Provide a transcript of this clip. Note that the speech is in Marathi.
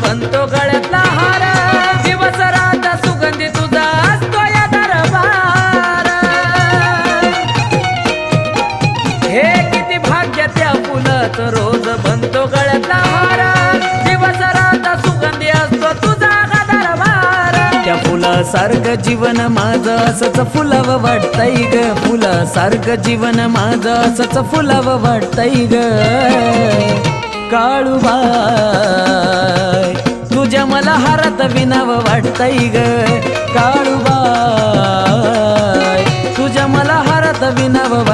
बनतो गळ्यातला हार दिवस रात सुगंधी तुझा असतो या दरबार हे किती भाग्य त्या फुलाचं रोज बनतो गळ्यातला हार दिवस रात सुगंधी असतो तुझा दरबार त्या फुलासारखं जीवन माझं असंच फुलावं वाटतंय ग फुलासारखं जीवन माझं असंच फुलावं वाटतंय ग काळूबाई तुझ्या मला हारात विणावं वाटतंय ग काळूबाई तुझ्या मला हारात विणावं